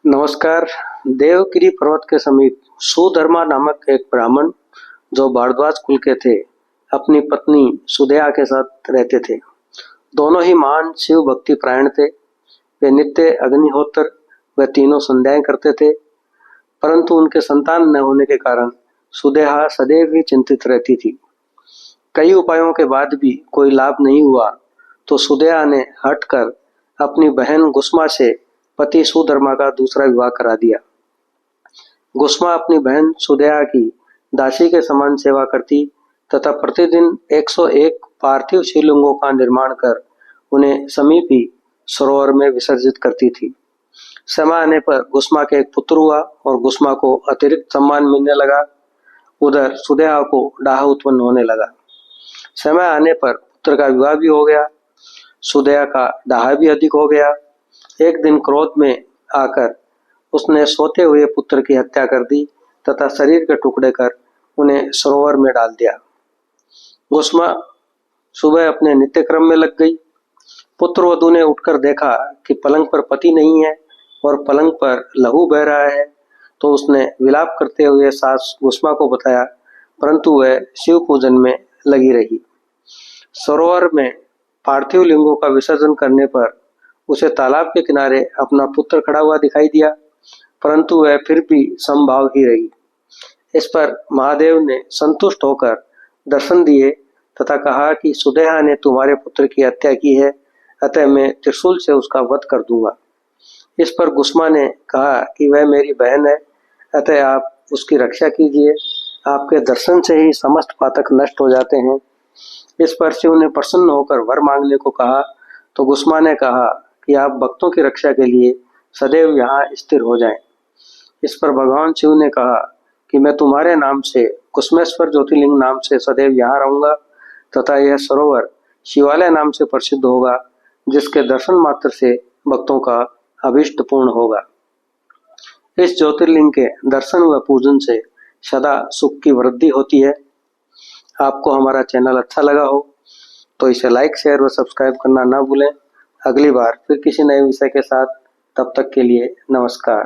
नमस्कार। देवगिरी पर्वत के समीप सुधर्मा नामक एक ब्राह्मण जो भारद्वाज कुल के थे, अपनी पत्नी सुदया के साथ रहते थे। दोनों ही महान शिव भक्ति प्रायण थे। वे नित्य अग्निहोत्र व तीनों संध्याएं करते थे, परंतु उनके संतान न होने के कारण सुदया सदैव ही चिंतित रहती थी। कई उपायों के बाद भी कोई लाभ नहीं हुआ तो सुदया ने हटकर अपनी बहन गुस्मा से पति सुधर्मा का दूसरा विवाह करा दिया। गुस्मा अपनी बहन सुदया की दासी के समान सेवा करती तथा प्रतिदिन 101 पार्थिव शिवलिंगों का निर्माण कर उन्हें समीप ही सरोवर में विसर्जित करती थी। समय आने पर गुस्मा के एक पुत्र हुआ और गुस्मा को अतिरिक्त सम्मान मिलने लगा। उधर सुदया को डाह उत्पन्न होने लगा। समय आने पर पुत्र का विवाह भी हो गया। सुदया का डाह भी अधिक हो गया। एक दिन क्रोध में आकर उसने सोते हुए पुत्र की हत्या कर दी तथा शरीर के टुकड़े कर उन्हें सरोवर में डाल दिया। गुस्मा सुबह अपने नित्य क्रम में लग गई। पुत्र वधू ने उठकर देखा कि पलंग पर पति नहीं है और पलंग पर लहू बह रहा है, तो उसने विलाप करते हुए सास गुस्मा को बताया, परंतु वह शिव पूजन में लगी रही। सरोवर में पार्थिव लिंगों का विसर्जन करने पर उसे तालाब के किनारे अपना पुत्र खड़ा हुआ दिखाई दिया, परंतु वह फिर भी समभाव ही रही। इस पर महादेव ने संतुष्ट होकर दर्शन दिए तथा कहा कि सुदया ने तुम्हारे पुत्र की हत्या की है, अतः मैं त्रिशूल से उसका वध कर दूंगा। इस पर गुस्मा ने कहा कि वह मेरी बहन है, अतः आप उसकी रक्षा कीजिए, आपके दर्शन से ही समस्त पातक नष्ट हो जाते हैं। इस पर शिव ने प्रसन्न होकर वर मांगने को कहा, तो गुस्मा ने कहा कि आप भक्तों की रक्षा के लिए सदैव यहाँ स्थिर हो जाएं। इस पर भगवान शिव ने कहा कि मैं तुम्हारे नाम से कुसुमेश्वर ज्योतिर्लिंग नाम से सदैव यहाँ रहूंगा तथा यह सरोवर शिवालय नाम से प्रसिद्ध होगा, जिसके दर्शन मात्र से भक्तों का अभीष्ट पूर्ण होगा। इस ज्योतिर्लिंग के दर्शन व पूजन से सदा सुख की वृद्धि होती है। आपको हमारा चैनल अच्छा लगा हो तो इसे लाइक, शेयर व सब्सक्राइब करना ना भूलें। अगली बार फिर किसी नए विषय के साथ, तब तक के लिए नमस्कार।